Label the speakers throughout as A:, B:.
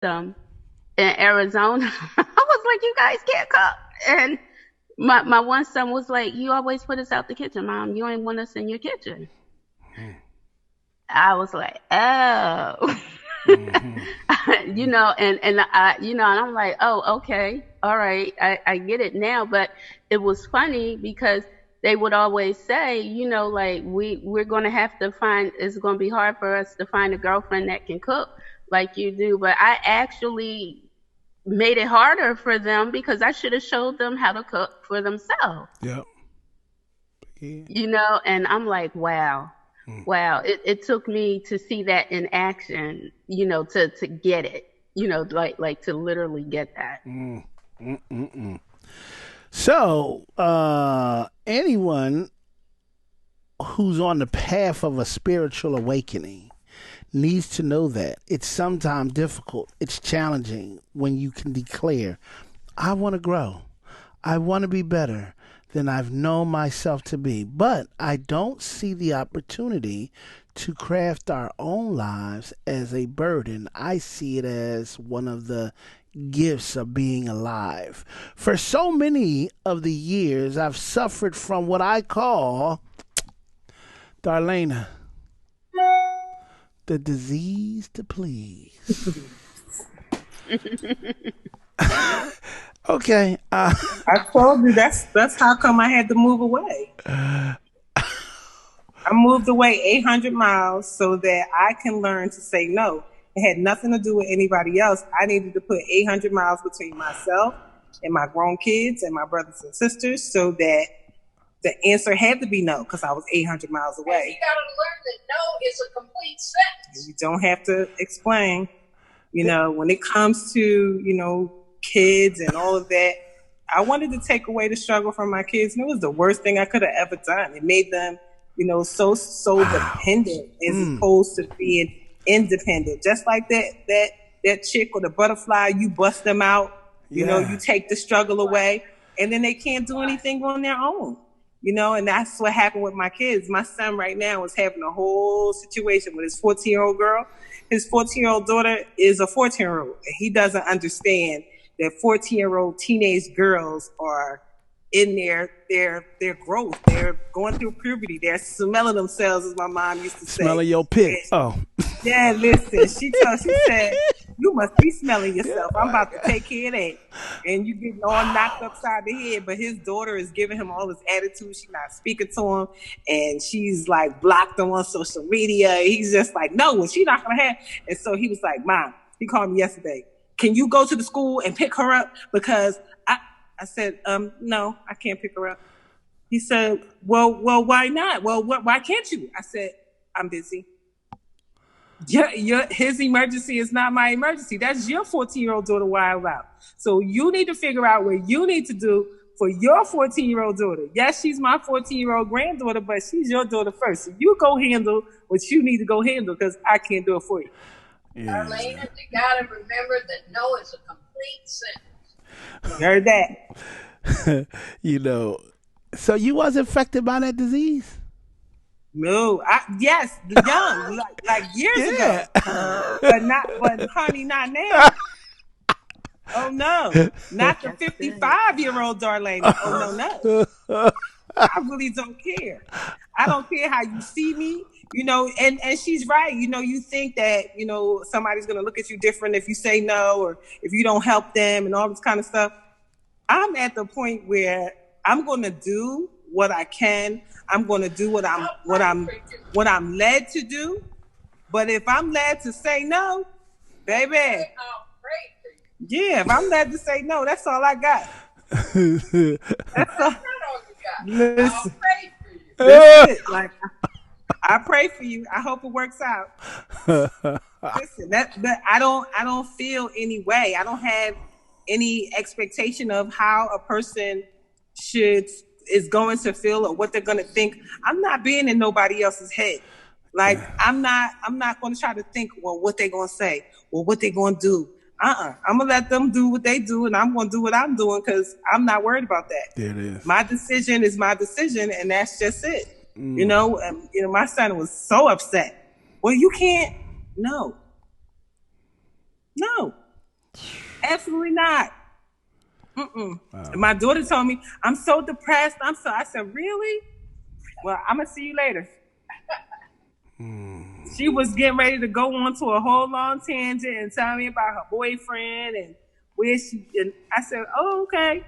A: them in Arizona. I was like, you guys can't cook. And my one son was like, you always put us out the kitchen, Mom. You ain't want us in your kitchen. I was like, oh.
B: Mm-hmm.
A: And and I'm like, oh, okay, all right, I get it now. But it was funny because they would always say, like we're gonna have to find. It's gonna be hard for us to find a girlfriend that can cook like you do. But I actually made it harder for them because I should have showed them how to cook for themselves.
B: Yep. Yeah.
A: And I'm like, wow.
B: Mm.
A: Wow, it took me to see that in action, to get it, like to literally get that.
B: Mm. Mm-mm-mm. So, anyone who's on the path of a spiritual awakening needs to know that it's sometimes difficult, it's challenging when you can declare, I want to grow, I want to be better than I've known myself to be, but I don't see the opportunity to craft our own lives as a burden. I see it as one of the gifts of being alive. For so many of the years, I've suffered from what I call, Darlena, the disease to please. Okay.
C: I told you that's how come I had to move away. I moved away 800 miles so that I can learn to say no. It had nothing to do with anybody else. I needed to put 800 miles between myself and my grown kids and my brothers and sisters so that the answer had to be no because I was 800 miles away.
D: And you got to learn that no is a complete sentence.
C: You don't have to explain. When it comes to, kids and all of that, I wanted to take away the struggle from my kids. And it was the worst thing I could have ever done. It made them, so dependent as opposed to being independent. Just like that chick or the butterfly, you bust them out, you take the struggle away, and then they can't do anything on their own. And that's what happened with my kids. My son right now is having a whole situation with his 14-year-old girl. His 14-year-old daughter is a 14-year-old. And he doesn't understand that 14-year-old teenage girls are in their growth. They're going through puberty. They're smelling themselves, as my mom used to say.
B: Smelling your pit. Oh.
C: Yeah, listen. She said, you must be smelling yourself. I'm about to take care of that. And you getting all knocked upside the head. But his daughter is giving him all this attitude. She's not speaking to him. And she's like blocked him on social media. He's just like, no, she's not going to have. And so he was like, Mom, he called me yesterday. Can you go to the school and pick her up? Because I said, no, I can't pick her up. He said, well, why not? Well, why can't you? I said, I'm busy. His emergency is not my emergency. That's your 14-year-old daughter wild out. So you need to figure out what you need to do for your 14-year-old daughter. Yes, she's my 14-year-old granddaughter, but she's your daughter first. So you go handle what you need to go handle because I can't do it for you.
D: Yeah. Darlena, you got to remember that no is a complete sentence.
C: You heard that?
B: So you was affected by that disease?
C: No, yes, young, like years ago, but honey, not now. Oh no, not the 55-year-old Darlene. Oh no. I really don't care. I don't care how you see me, and she's right. You think that, somebody's going to look at you different if you say no or if you don't help them and all this kind of stuff. I'm at the point where I'm going to do what I can. I'm going to do what I'm led to do. But if I'm led to say no, baby, yeah, if I'm led to say no, that's all I got. That's all. Listen, that's it. Like, I pray for you. I hope it works out. Listen, that I don't feel any way. I don't have any expectation of how a person is going to feel or what they're going to think. I'm not being in nobody else's head. Like, I'm not going to try to think, well, what they going to say or what they going to do. I'm going to let them do what they do, and I'm going to do what I'm doing because I'm not worried about that.
B: There it is.
C: My decision is my decision, and that's just it. My son was so upset. Well, you can't. No. Absolutely not. My daughter told me, I'm so depressed. I said, really? Well, I'm going to see you later. She was getting ready to go on to a whole long tangent and tell me about her boyfriend and and I said, oh, okay.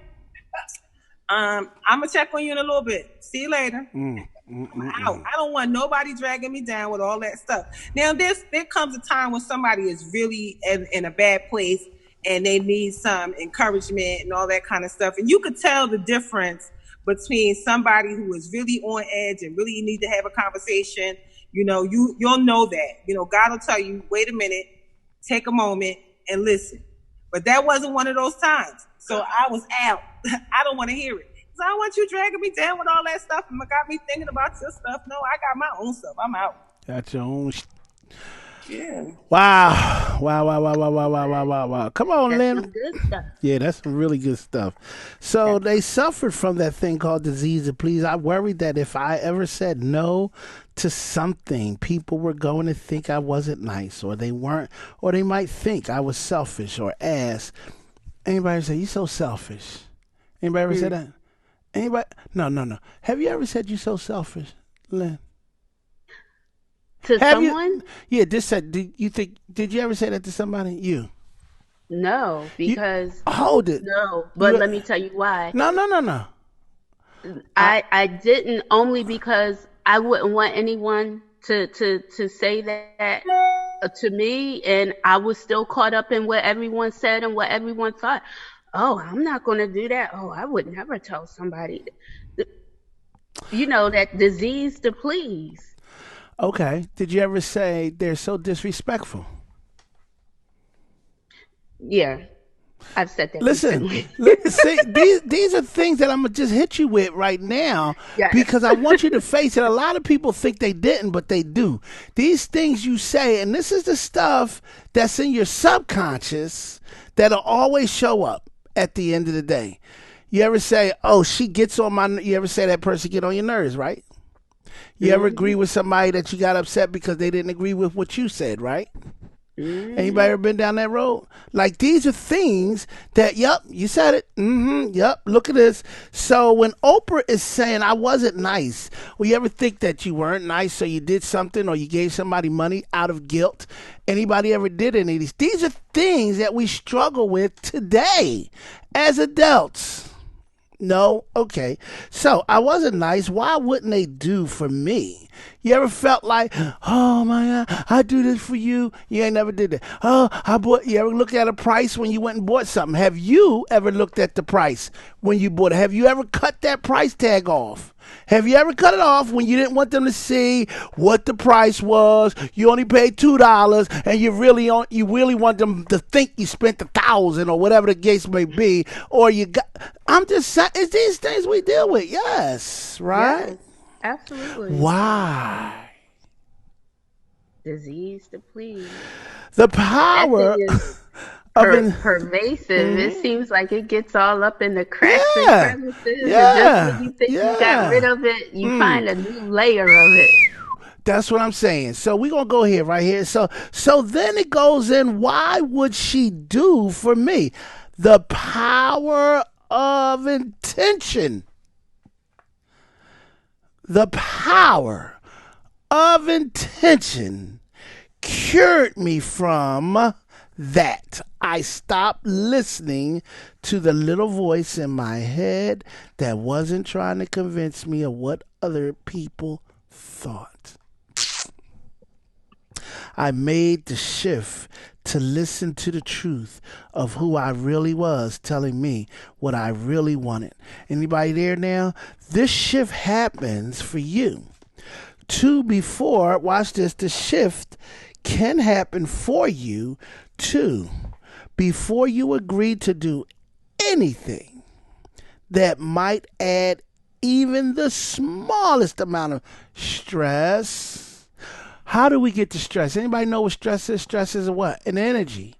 C: I'm going to check on you in a little bit. See you later. I don't want nobody dragging me down with all that stuff. Now, there comes a time when somebody is really in a bad place and they need some encouragement and all that kind of stuff. And you could tell the difference between somebody who is really on edge and really need to have a conversation. You'll know that. God will tell you, wait a minute, take a moment and listen. But that wasn't one of those times. So I was out. I don't want to hear it. So I don't want you dragging me down with all that stuff and got me thinking about your stuff. No, I got my own stuff. I'm out.
B: Got your own.
C: Yeah.
B: Wow. Wow. Come on,
A: That's
B: Lynn.
A: some good stuff.
B: Yeah, that's some really good stuff. So they suffered from that thing called disease of please. I worried that if I ever said no to something, people were going to think I wasn't nice, or they weren't, or they might think I was selfish or ass. Anybody say, you so selfish? Anybody ever say that? Anybody? No. Have you ever said you so selfish, Lynn?
A: To
B: Have
A: someone?
B: Yeah, this said, did you ever say that to somebody? You?
A: No, because
B: Hold it.
A: no. But
B: You-
A: let me tell you why.
B: No.
A: I didn't, only because I wouldn't want anyone to say that to me, and I was still caught up in what everyone said and what everyone thought. Oh, I'm not going to do that. Oh, I would never tell somebody. That disease to please.
B: Okay. Did you ever say they're so disrespectful?
A: Yeah, I've said that
B: Listen,
A: recently.
B: see, these are things that I'm gonna just hit you with right now
A: Yes.
B: because I want you to face it. A lot of people think they didn't, but they do. These things you say, and this is the stuff that's in your subconscious that'll always show up at the end of the day. You ever say, "Oh, she gets on my"? You ever say that person get on your nerves, right? You ever agree with somebody that you got upset because they didn't agree with what you said, right? Anybody ever been down that road? Like, these are things that, yep, you said it. Yep, look at this. So when Oprah is saying I wasn't nice, well, you ever think that you weren't nice, so you did something or you gave somebody money out of guilt? Anybody ever did any of these? These are things that we struggle with today as adults. No? Okay. So I wasn't nice. Why wouldn't they do for me? You ever felt like, oh my God, I do this for you? You ain't never did that. You ever looked at a price when you went and bought something? Have you ever looked at the price when you bought it? Have you ever cut that price tag off? Have you ever cut it off when you didn't want them to see what the price was? You only paid $2, and you really want them to think you spent $1,000 or whatever the case may be, or you got. I'm just saying, it's these things we deal with. Yes, right.
A: Yes, absolutely.
B: Why?
A: Disease to please.
B: The
A: That
B: power
A: thing is
B: of
A: pervasive. It seems like it gets all up in the cracks
B: Yeah.
A: and crevices. And
B: Yeah.
A: just when you think you
B: Yeah.
A: got rid of it, you find a new layer of it.
B: That's what I'm saying. So we're going to go here, right here. So then it goes in, why would she do for me? The power of intention. The power of intention cured me from that. I stopped listening to the little voice in my head that wasn't trying to convince me of what other people thought. I made the shift to listen to the truth of who I really was telling me what I really wanted. Anybody there now? This shift happens for you. Before, watch this, the shift can happen for you too. Before you agree to do anything that might add even the smallest amount of stress. How do we get to stress? Anybody know what stress is? Stress is what? An energy.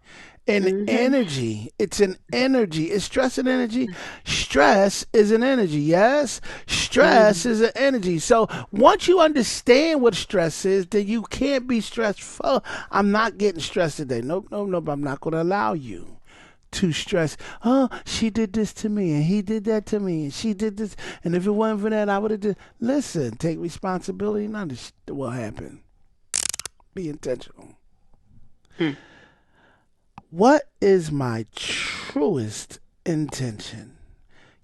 B: Energy. It's an energy. Is stress an energy? Stress is an energy, yes? Stress is an energy. So once you understand what stress is, then you can't be stressful. I'm not getting stressed today. Nope. I'm not going to allow you too stressed. Oh, she did this to me, and he did that to me, and she did this, and if it wasn't for that, I would have did. Listen, take responsibility. None of this what happened. Be intentional. What is my truest intention?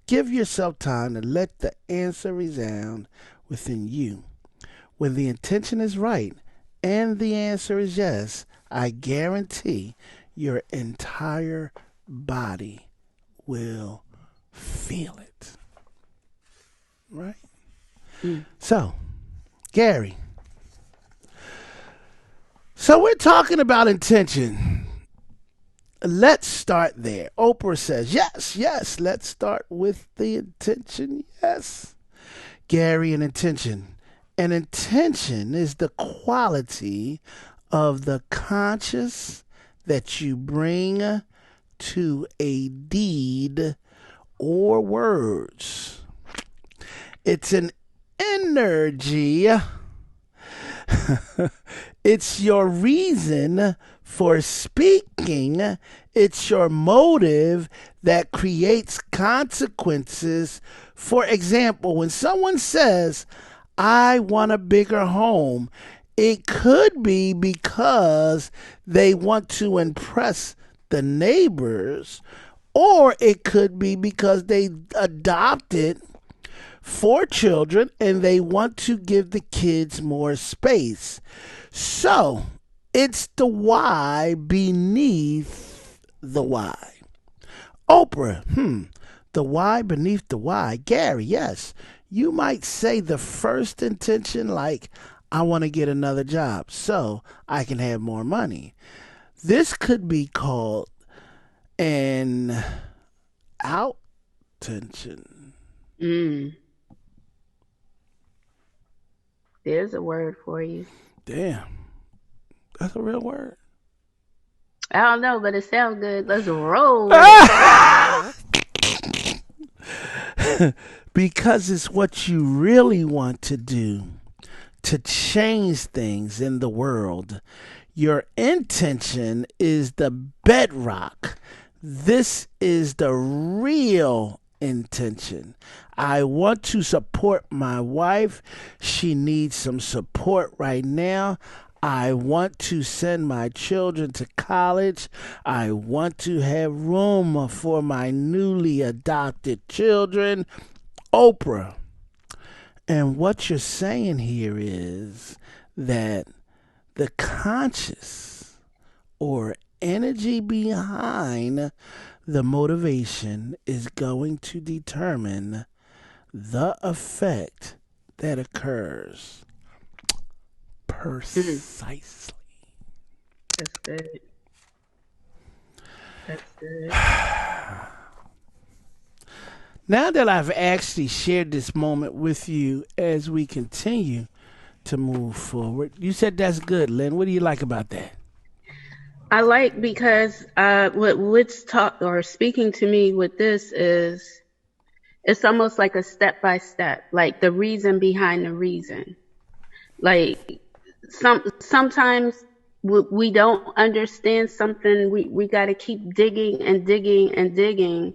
B: Give yourself time to let the answer resound within you. When the intention is right and the answer is yes, I guarantee your entire body will feel it. Right? So, Gary. So we're talking about intention. Let's start there. Oprah says, yes, let's start with the intention. Yes. Gary, an intention. An intention is the quality of the conscious that you bring to a deed or words. It's an energy. It's your reason for speaking. It's your motive that creates consequences. For example, when someone says, I want a bigger home, it could be because they want to impress the neighbors, or it could be because they adopted 4 children and they want to give the kids more space. So it's the why beneath the why. Oprah, the why beneath the why. Gary, yes, you might say the first intention, like, I want to get another job so I can have more money. This could be called an out tension.
A: There's a word for you.
B: Damn. That's a real word.
A: I don't know, but it sounds good. Let's roll.
B: Because it's what you really want to do to change things in the world. Your intention is the bedrock. This is the real intention. I want to support my wife. She needs some support right now. I want to send my children to college. I want to have room for my newly adopted children. Oprah. And what you're saying here is that the conscious or energy behind the motivation is going to determine the effect that occurs. Precisely.
A: That's good. That's good.
B: Now that I've actually shared this moment with you as we continue to move forward, you said that's good, Lynn. What do you like about that?
A: I like because what's taught or speaking to me with this is it's almost like a step by step, like the reason behind the reason. Like sometimes we don't understand something. We got to keep digging and digging and digging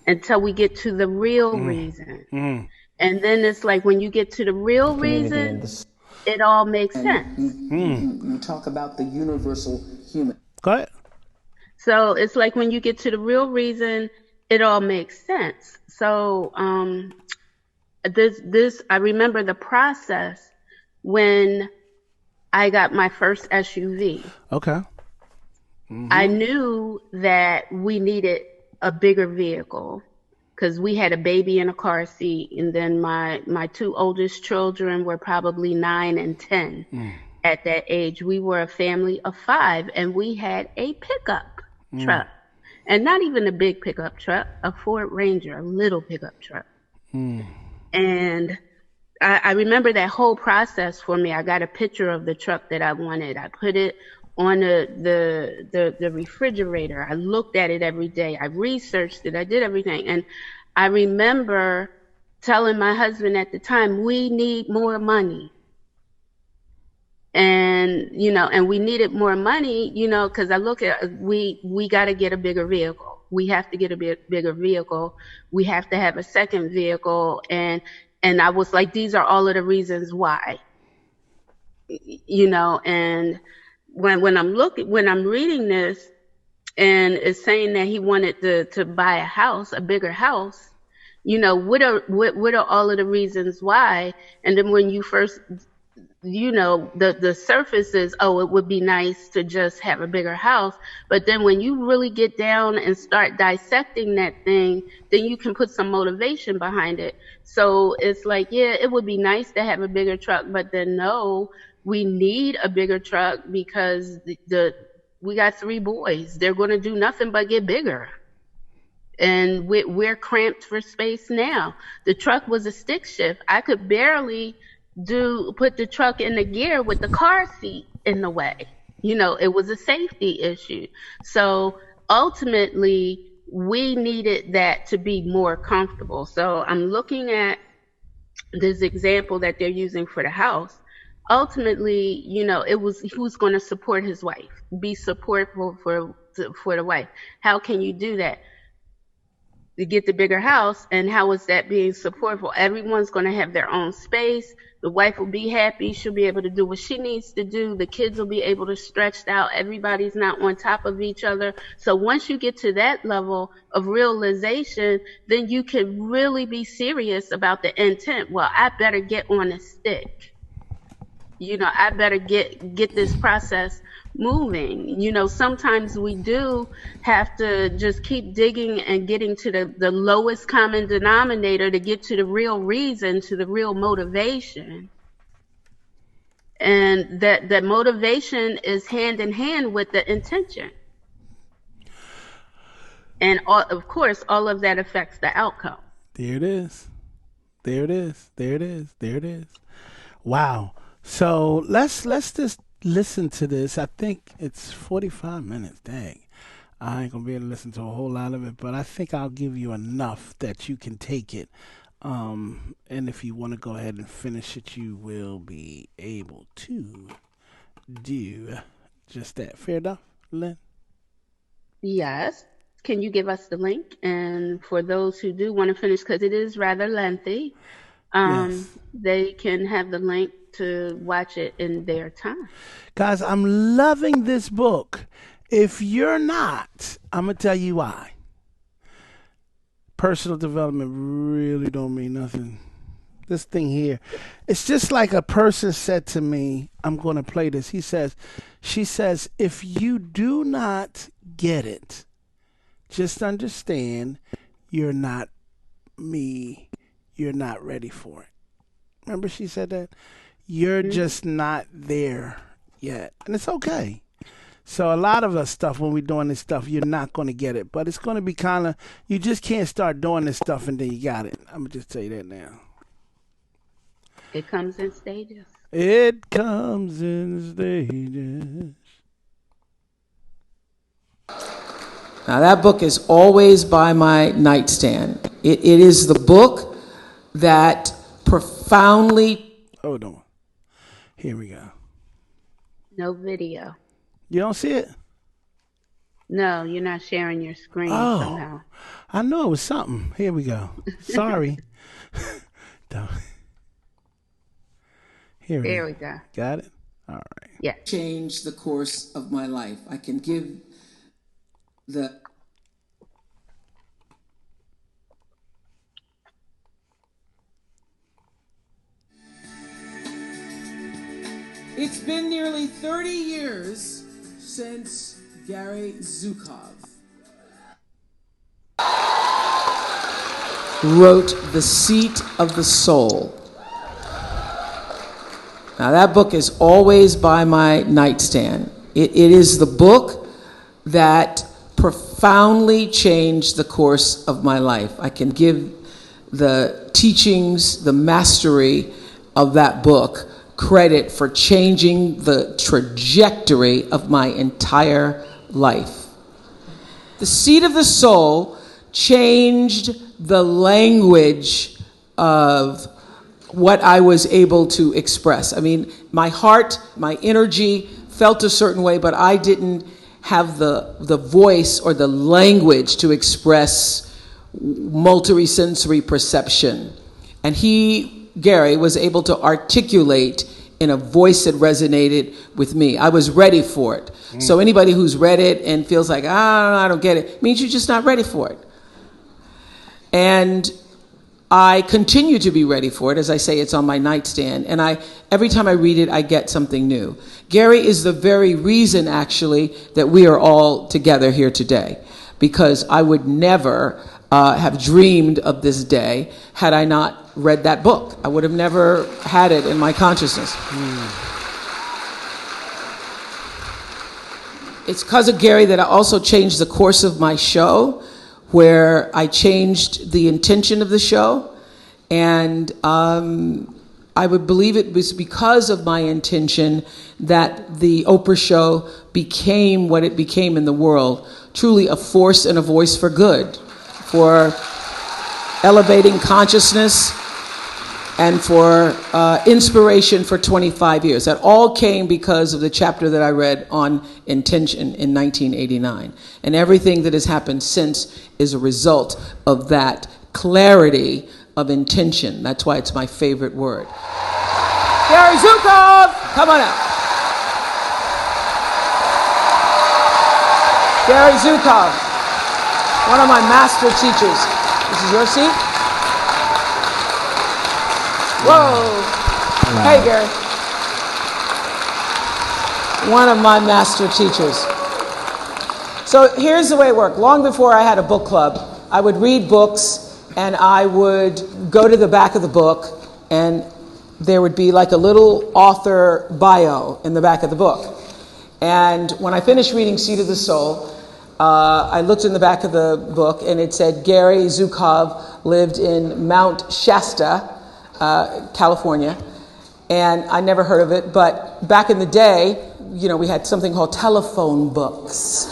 A: until we get to the real reason. And then it's like when you get to the real reason, it all makes sense.
E: You talk about the universal human.
B: Go ahead.
A: So it's like when you get to the real reason, it all makes sense. So this I remember the process when I got my first SUV.
B: Okay.
A: I knew that we needed a bigger vehicle because we had a baby in a car seat, and then my 2 oldest children were probably 9 and 10 at that age. We were a family of 5, and we had a pickup truck, and not even a big pickup truck, a Ford Ranger, a little pickup truck. And I remember that whole process for me. I got a picture of the truck that I wanted. I put it on the refrigerator. I looked at it every day. I researched it. I did everything. And I remember telling my husband at the time, we need more money. And, and we needed more money, because I look at, we got to get a bigger vehicle. We have to get a bigger vehicle. We have to have a second vehicle. And I was like, these are all of the reasons why, and when I'm reading this and it's saying that he wanted to buy a bigger house, what are all of the reasons why? And then when you first, the surface is, oh, it would be nice to just have a bigger house. But then when you really get down and start dissecting that thing, then you can put some motivation behind it. So it's like, yeah, it would be nice to have a bigger truck, but then no, we need a bigger truck because we got 3 boys. They're going to do nothing but get bigger. And we're cramped for space now. The truck was a stick shift. I could barely put the truck in the gear with the car seat in the way. It was a safety issue. So ultimately, we needed that to be more comfortable. So I'm looking at this example that they're using for the house. Ultimately, it was who's going to support his wife, be supportful for the wife. How can you do that? To get the bigger house, and how is that being supportful? Everyone's going to have their own space. The wife will be happy. She'll be able to do what she needs to do. The kids will be able to stretch out. Everybody's not on top of each other. So once you get to that level of realization, then you can really be serious about the intent. Well, I better get on a stick. I better get this process moving. Sometimes we do have to just keep digging and getting to the lowest common denominator to get to the real reason, to the real motivation. And that motivation is hand in hand with the intention. And of course, all of that affects the outcome.
B: There it is. There it is. There it is. There it is. Wow. So let's just listen to this. I think it's 45 minutes. Dang. I ain't going to be able to listen to a whole lot of it, but I think I'll give you enough that you can take it. And if you want to go ahead and finish it, you will be able to do just that. Fair enough, Lynn?
A: Yes. Can you give us the link? And for those who do want to finish, because it is rather lengthy,
B: Yes.
A: they can have the link to watch it in their time.
B: Guys, I'm loving this book. If you're not, I'm going to tell you why. Personal development really don't mean nothing. This thing here, it's just like a person said to me, I'm going to play this. She says, if you do not get it, just understand you're not me. You're not ready for it. Remember she said that? You're just not there yet. And it's okay. So a lot of us stuff, when we're doing this stuff, you're not going to get it. But it's going to be kind of, you just can't start doing this stuff and then you got it. I'm going to just tell you that now.
A: It comes in stages.
B: It comes in stages.
E: Now, that book is always by my nightstand. It is the book that profoundly...
B: Hold on. Here we go.
A: No video.
B: You don't see it?
A: No, you're not sharing your screen somehow.
B: I know it was something. Here we go. Sorry. Here
A: There we go.
B: Got it? All right.
A: Yeah.
E: Change the course of my life. I can give the... It's been nearly 30 years since Gary Zukov wrote The Seat of the Soul. Now, that book is always by my nightstand. It is the book that profoundly changed the course of my life. I can give the teachings, the mastery of that book credit for changing the trajectory of my entire life. The Seat of the Soul changed the language of what I was able to express. I mean, my heart, my energy felt a certain way, but I didn't have the voice or the language to express multisensory perception. And Gary, was able to articulate in a voice that resonated with me. I was ready for it. So anybody who's read it and feels like, I don't get it, means you're just not ready for it. And I continue to be ready for it. As I say, it's on my nightstand. And every time I read it, I get something new. Gary is the very reason, actually, that we are all together here today. Because I would never have dreamed of this day had I not read that book. I would have never had it in my consciousness. It's because of Gary that I also changed the course of my show, where I changed the intention of the show. And I would believe it was because of my intention that the Oprah show became what it became in the world, truly a force and a voice for good, for elevating consciousness, and for inspiration for 25 years. That all came because of the chapter that I read on intention in 1989. And everything that has happened since is a result of that clarity of intention. That's why it's my favorite word. Gary Zukav, come on out. Gary Zukav, one of my master teachers. This is your seat? Whoa. Hey, Gary. One of my master teachers. So here's the way it worked. Long before I had a book club, I would read books and I would go to the back of the book and there would be like a little author bio in the back of the book. And when I finished reading Seed of the Soul, I looked in the back of the book and it said Gary Zukav lived in Mount Shasta, California. And I never heard of it, but back in the day, we had something called telephone books.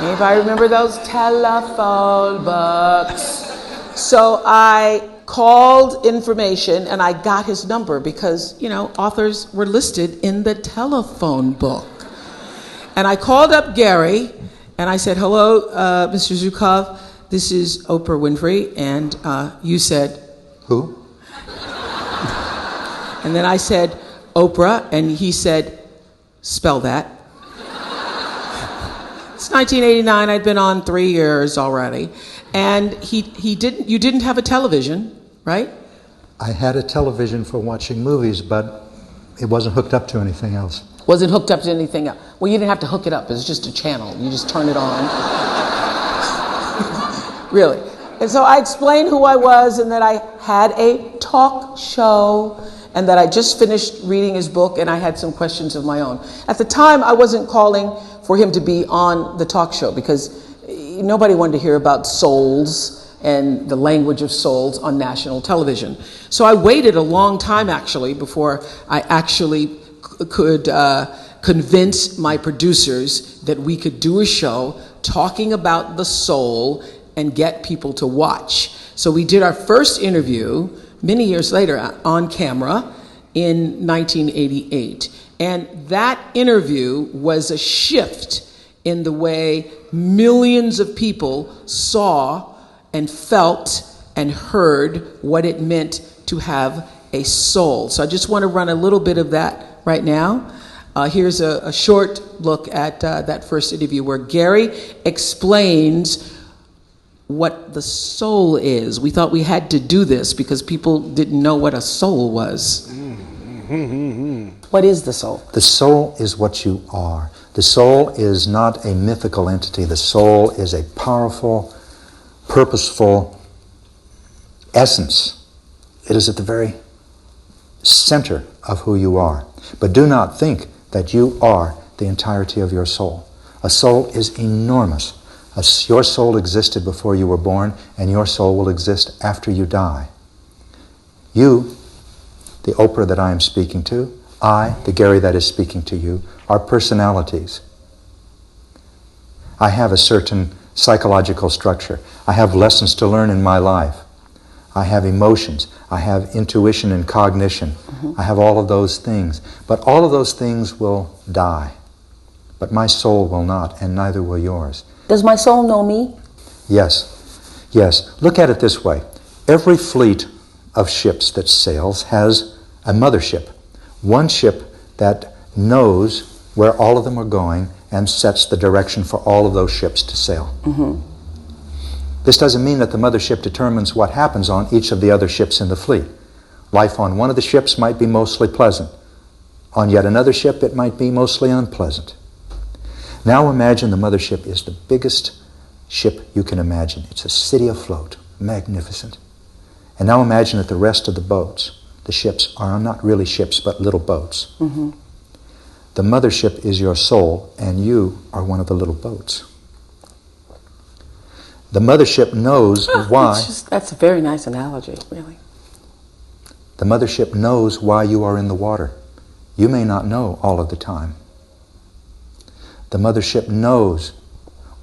E: Anybody remember those telephone books? So I called information and I got his number because, authors were listed in the telephone book. And I called up Gary and I said, hello, Mr. Zukav, this is Oprah Winfrey. And you said,
F: who?
E: And then I said, Oprah, and he said, spell that. It's 1989, I'd been on 3 years already. And you didn't have a television, right?
F: I had a television for watching movies, but it wasn't hooked up to anything else.
E: Wasn't hooked up to anything else. Well, you didn't have to hook it up. It's just a channel. You just turn it on. Really. And so I explained who I was and that I had a talk show and that I just finished reading his book and I had some questions of my own. At the time, I wasn't calling for him to be on the talk show because nobody wanted to hear about souls and the language of souls on national television. So I waited a long time, actually, before I actually could convince my producers that we could do a show talking about the soul and get people to watch. So we did our first interview many years later on camera in 1988. And that interview was a shift in the way millions of people saw and felt and heard what it meant to have a soul. So I just want to run a little bit of that right now. Here's a short look at that first interview where Gary explains what the soul is. We thought we had to do this because people didn't know what a soul was. What is the soul?
F: The soul is what you are. The soul is not a mythical entity. The soul is a powerful, purposeful essence. It is at the very center of who you are. But do not think that you are the entirety of your soul. A soul is enormous. Your soul existed before you were born, and your soul will exist after you die. You, the Oprah that I am speaking to, I, the Gary that is speaking to you, are personalities. I have a certain psychological structure. I have lessons to learn in my life. I have emotions. I have intuition and cognition. I have all of those things. But all of those things will die. but my soul will not, and neither will yours.
E: Does my soul know me?
F: Yes, yes. Look at it this way. Every fleet of ships that sails has a mothership, one ship that knows where all of them are going and sets the direction for all of those ships to sail.
E: Mm-hmm.
F: This doesn't mean that the mothership determines what happens on each of the other ships in the fleet. Life on one of the ships might be mostly pleasant. On yet another ship, it might be mostly unpleasant. Now imagine the mothership is the biggest ship you can imagine. It's a city afloat, magnificent. And now imagine that the rest of the boats, the ships, are not really ships, but little boats.
E: Mm-hmm.
F: The mothership is your soul, and you are one of the little boats. The mothership knows why.
E: That's a very nice analogy, really.
F: The mothership knows why you are in the water. You may not know all of the time. The mothership knows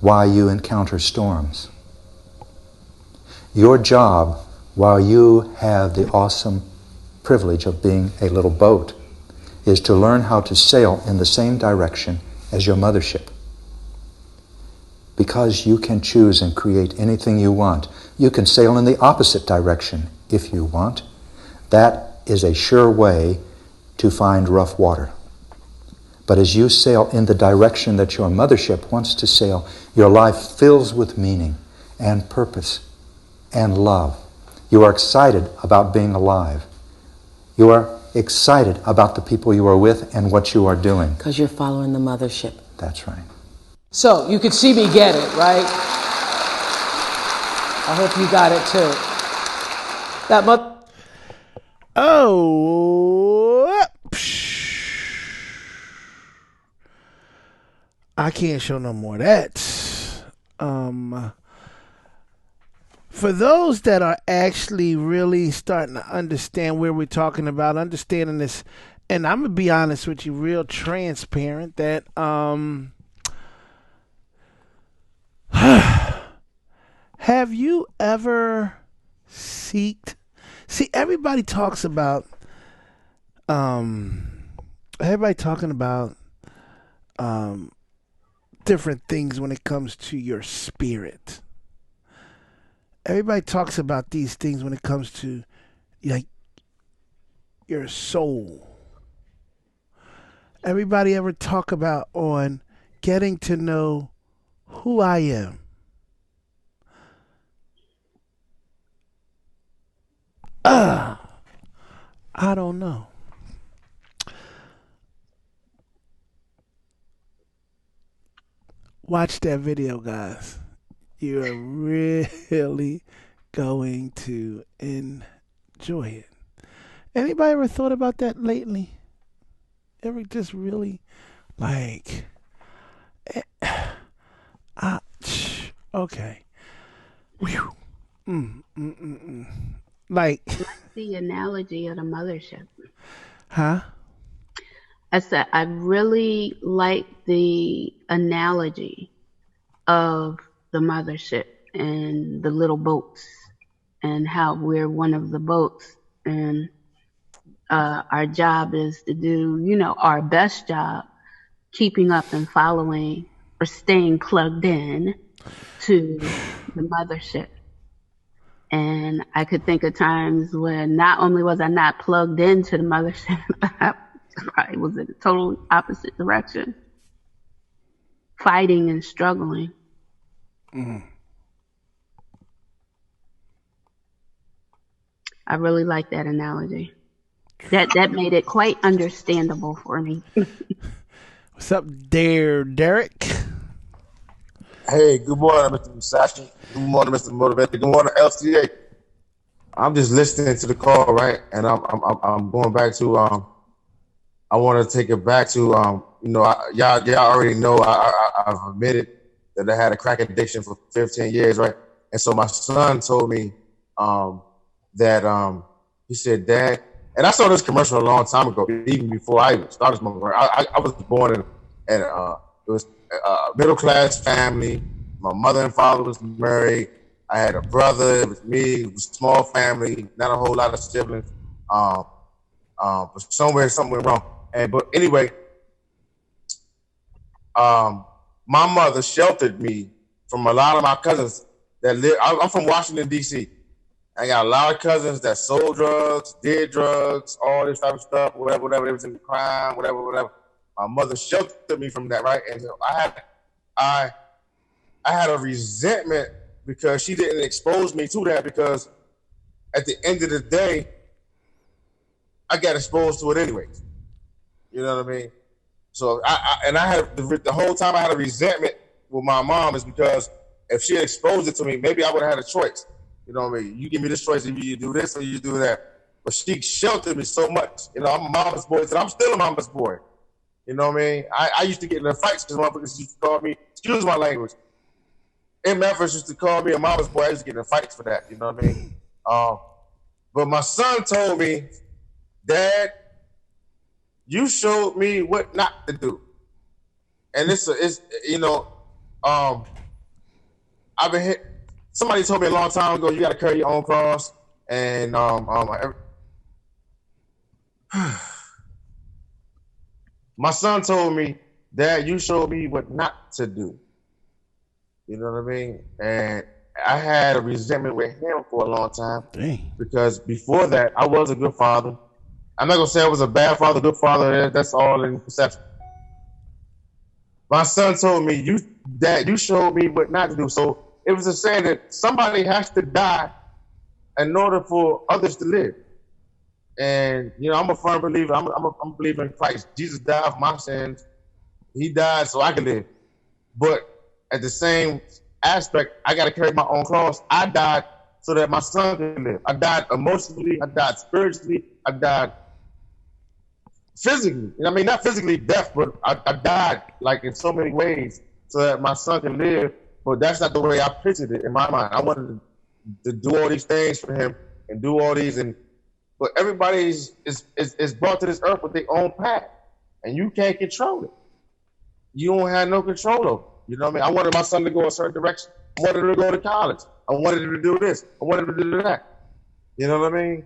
F: why you encounter storms. Your job, while you have the awesome privilege of being a little boat, is to learn how to sail in the same direction as your mothership. Because you can choose and create anything you want. You can sail in the opposite direction if you want. That is a sure way to find rough water. But as you sail in the direction that your mothership wants to sail, your life fills with meaning and purpose and love. You are excited about being alive. You are excited about the people you are with and what you are doing.
E: Because you're following the mothership.
F: That's right.
E: So you could see me get it, right? I hope you got it too.
B: I can't show no more of that. For those that are actually really starting to understand where we're talking about, understanding this, and I'm gonna be honest with you, real transparent, that have you ever see, everybody talks about different things when it comes to your spirit. Everybody talks about these things when it comes to like your soul. Everybody ever talk about on getting to know who I am? I don't know. Watch that video, guys. You are really going to enjoy it. Anybody ever thought about that lately? Ever just really like okay. Whew. Like
A: the analogy of the mothership.
B: Huh?
A: I said I really like the analogy of the mothership and the little boats and how we're one of the boats, and our job is to do, our best job keeping up and following or staying plugged in to the mothership. And I could think of times when not only was I not plugged into the mothership, I probably was in the total opposite direction, fighting and struggling.
B: Mm-hmm.
A: I really like that analogy. That made it quite understandable for me.
B: What's up there, Derek?
G: Hey, good morning, Mr. Musashi. Good morning, Mr. Motivated. Good morning, LCA. I'm just listening to the call, right? And I'm going back to I want to take it back to y'all already know I've admitted that I had a crack addiction for 15 years, right? And so my son told me that he said, Dad, and I saw this commercial a long time ago, even before I even started smoking. I was born in it was a middle class family. My mother and father was married. I had a brother. It was me. It was a small family, not a whole lot of siblings. But somewhere something went wrong. But anyway, my mother sheltered me from a lot of my cousins that live. I'm from Washington D.C. I got a lot of cousins that sold drugs, did drugs, all this type of stuff, whatever. They was in crime, whatever. My mother sheltered me from that, right? And so I had a resentment because she didn't expose me to that, because at the end of the day, I got exposed to it anyways. You know what I mean? So I had the whole time I had a resentment with my mom, is because if she had exposed it to me, maybe I would have had a choice. You know what I mean? You give me this choice, either you do this or you do that. But she sheltered me so much. You know, I'm a mama's boy, and I'm still a mama's boy. You know what I mean? I used to get in the fights because motherfuckers used to call me, excuse my language, MFers used to call me a mama's boy. I used to get in fights for that. You know what I mean? But my son told me, Dad, you showed me what not to do. And it's you know, I've been hit. Somebody told me a long time ago, you got to carry your own cross. And my son told me, Dad, you showed me what not to do. You know what I mean? And I had a resentment with him for a long time.
B: Dang.
G: Because before that, I was a good father. I'm not going to say I was a bad father, good father. That's all in perception. My son told me, Dad, you showed me what not to do. So it was a saying that somebody has to die in order for others to live. And, you know, I'm a firm believer. I'm a believer in Christ. Jesus died for my sins. He died so I could live. But at the same aspect, I got to carry my own cross. I died so that my son could live. I died emotionally. I died spiritually. I died physically. You know what I mean? Not physically death, but I died like in so many ways so that my son can live. But that's not the way I pictured it in my mind. I wanted to do all these things for him and do all these, but everybody is brought to this earth with their own path, and you can't control it. You don't have no control over it. You know what I mean? I wanted my son to go a certain direction. I wanted him to go to college. I wanted him to do this. I wanted him to do that. You know what I mean?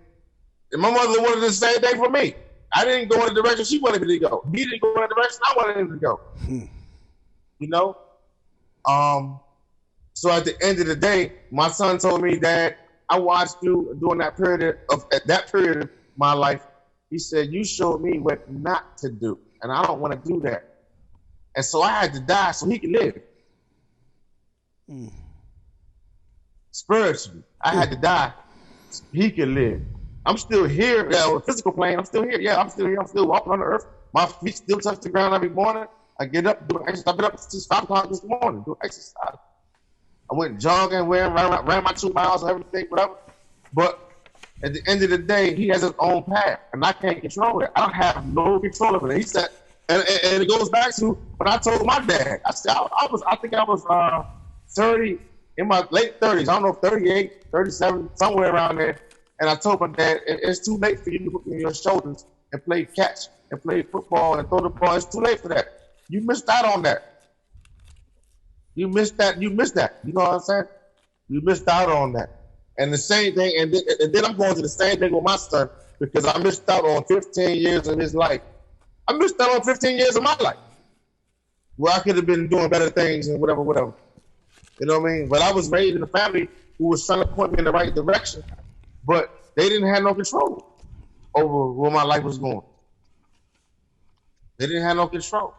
G: And my mother wanted the same thing for me. I didn't go in the direction she wanted me to go. He didn't go in the direction I wanted him to go. You know? So at the end of the day, my son told me that I watched you during that period of my life. He said, you showed me what not to do, and I don't want to do that. And so I had to die so he could live. Spiritually, I had to die so he could live. I'm still here. On the physical plane, I'm still here. Yeah, I'm still here. I'm still walking on the earth. My feet still touch the ground every morning. I get up, do exercise. I've been up since 5 o'clock this morning, doing exercise. I went jogging, ran my 2 miles and everything, whatever. But at the end of the day, he has his own path, and I can't control it. I don't have no control over it. He said, and it goes back to when I told my dad. I said, I think I was 30, in my late 30s. I don't know, 38, 37, somewhere around there. And I told my dad, it's too late for you to put me on your shoulders and play catch and play football and throw the ball. It's too late for that. You missed out on that. You missed that. You missed that. You know what I'm saying? You missed out on that. And the same thing, and then I'm going to the same thing with my son, because I missed out on 15 years of his life. I missed out on 15 years of my life, where I could have been doing better things and whatever. You know what I mean? But I was raised in a family who was trying to point me in the right direction, but they didn't have no control over where my life was going. They didn't have no control.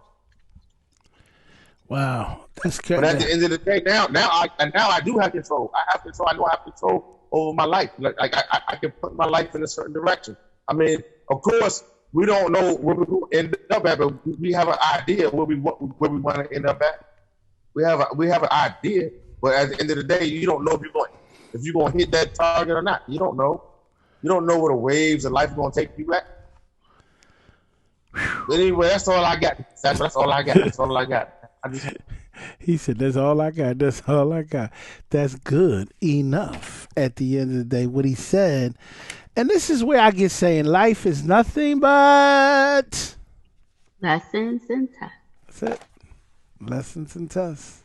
B: Wow, that's good.
G: But at the end of the day, now I do have control. I have control. I know I have control over my life. Like I can put my life in a certain direction. I mean, of course, we don't know where we're going to end up at, but we have an idea where we want to end up at. We have an idea, but at the end of the day, you don't know if you're going to hit that target or not. You don't know. You don't know where the waves of life are going to take you at. But anyway, that's all I got. That's all I got. That's all I got.
B: He said, that's all I got. That's all I got. That's good enough at the end of the day, what he said. And this is where I get saying life is nothing but
A: Lessons and tests.
B: That's it. Lessons and tests.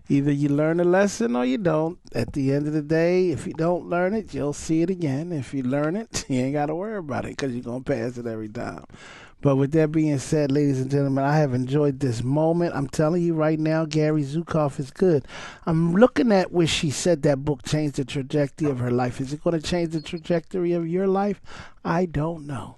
B: Either you learn a lesson or you don't. At the end of the day, if you don't learn it, you'll see it again. If you learn it, you ain't got to worry about it because you're going to pass it every time. But with that being said, ladies and gentlemen, I have enjoyed this moment. I'm telling you right now, Gary Zukav is good. I'm looking at where she said that book changed the trajectory of her life. Is it going to change the trajectory of your life? I don't know.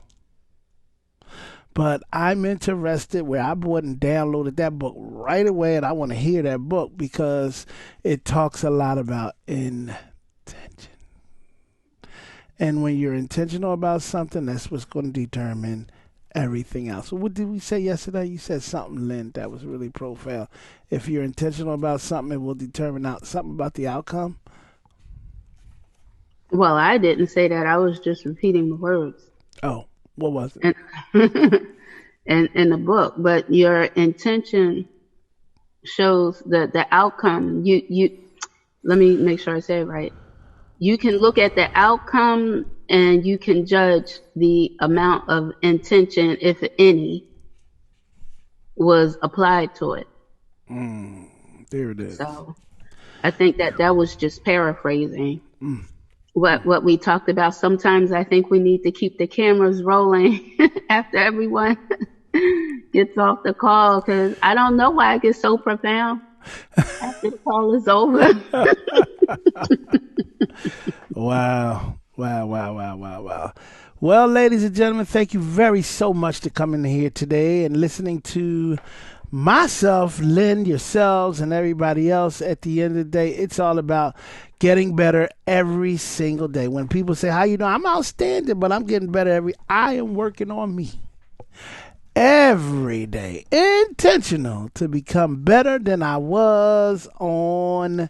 B: But I'm interested where I bought and downloaded that book right away, and I want to hear that book because it talks a lot about intention. And when you're intentional about something, that's what's going to determine everything else. So what did we say yesterday? You said something, Lynn, that was really profound. If you're intentional about something, it will determine something about the outcome.
A: Well, I didn't say that. I was just repeating the words.
B: Oh, what was it?
A: And in the book. But your intention shows the outcome. You let me make sure I say it right. You can look at the outcome and you can judge the amount of intention, if any, was applied to it.
B: There it is.
A: So I think that was just paraphrasing what we talked about. Sometimes I think we need to keep the cameras rolling after everyone gets off the call, because I don't know why it gets so profound after the call is over.
B: Wow. Well, ladies and gentlemen, thank you very so much to coming here today and listening to myself, Lynn, yourselves, and everybody else. At the end of the day, it's all about getting better every single day. When people say, how you know? I'm outstanding, but I'm getting better I am working on me every day, intentional to become better than I was on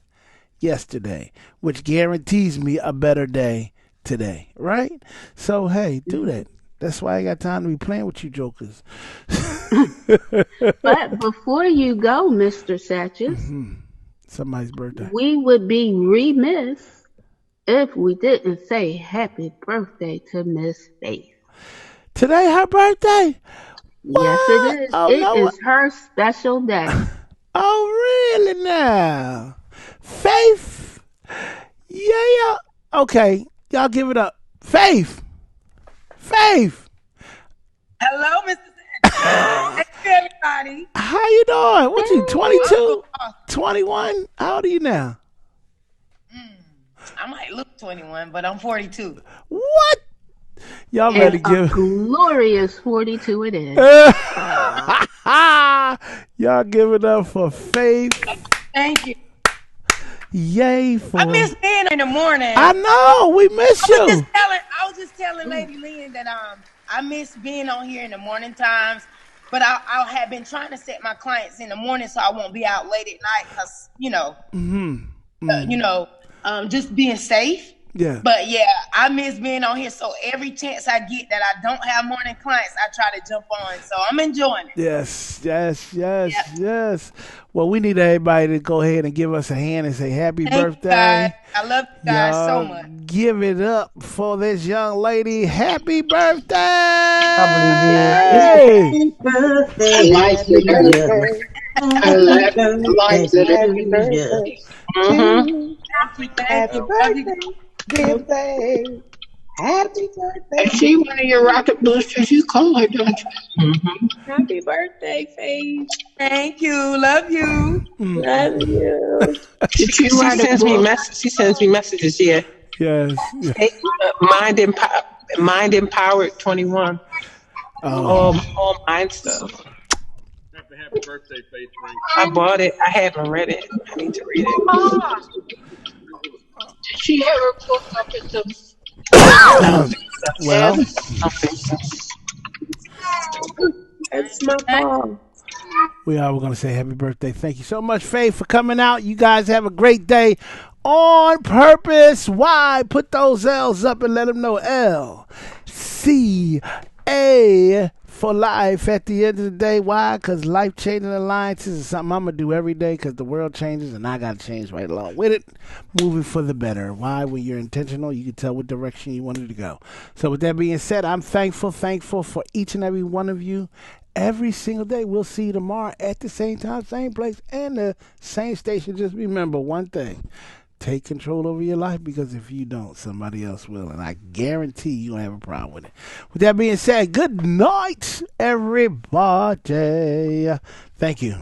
B: yesterday, which guarantees me a better day today, right? So, hey, do that. That's why I got time to be playing with you jokers.
A: But before you go, Mr. Satches,
B: somebody's birthday.
A: We would be remiss if we didn't say happy birthday to Miss Faith.
B: Today her birthday? What?
A: Yes, it is.
B: Oh,
A: it is her special day.
B: Oh, really now? Faith? Yeah. Okay, y'all give it up. Faith.
C: Hello, Mr. Sanders. Hey, everybody.
B: How you doing? What you, 22? 21? How old are you now?
H: I might look 21, but I'm 42.
B: What? Y'all better give
A: glorious 42 it is.
B: Y'all give it up for Faith.
H: Thank you.
B: Yay for.
H: I miss being in the morning.
B: I know, we miss you.
H: I was just telling Lady Lynn that I miss being on here in the morning times, but I have been trying to set my clients in the morning so I won't be out late at night because just being safe.
B: Yeah.
H: But yeah, I miss being on here. So every chance I get that I don't have morning clients, I try to jump on. So I'm enjoying it.
B: Yes. Well, we need everybody to go ahead and give us a hand and say happy birthday.
H: Guys. I love you guys so much.
B: Give it up for this young lady. Happy birthday!
I: Happy birthday. Happy birthday. Happy birthday. Give day. Happy birthday.
J: Is she one of your rocket boosters? You call her, don't you?
I: Happy birthday, Faith.
H: Thank you. Love you.
I: Love you.
J: She sends me messages, yeah.
B: Yes.
J: Hey, Mind Empowered 21. All mind stuff.
K: Happy birthday, Faith Frank.
J: I bought it. I haven't read it. I need to read it.
K: Did she have her book up at the...
B: Well,
I: That's my mom.
B: we are going to say happy birthday. Thank you so much, Faith, for coming out. You guys have a great day on purpose. Why? Put those L's up and let them know LCA for life at the end of the day. Why? Because life-changing alliances is something I'm going to do every day because the world changes and I got to change right along with it, moving for the better. Why? When you're intentional, you can tell what direction you wanted to go. So with that being said, I'm thankful for each and every one of you every single day. We'll see you tomorrow at the same time, same place, and the same station. Just remember one thing. take control over your life, because if you don't, somebody else will, and I guarantee you don't have a problem with it. With that being said, good night, everybody. Thank you.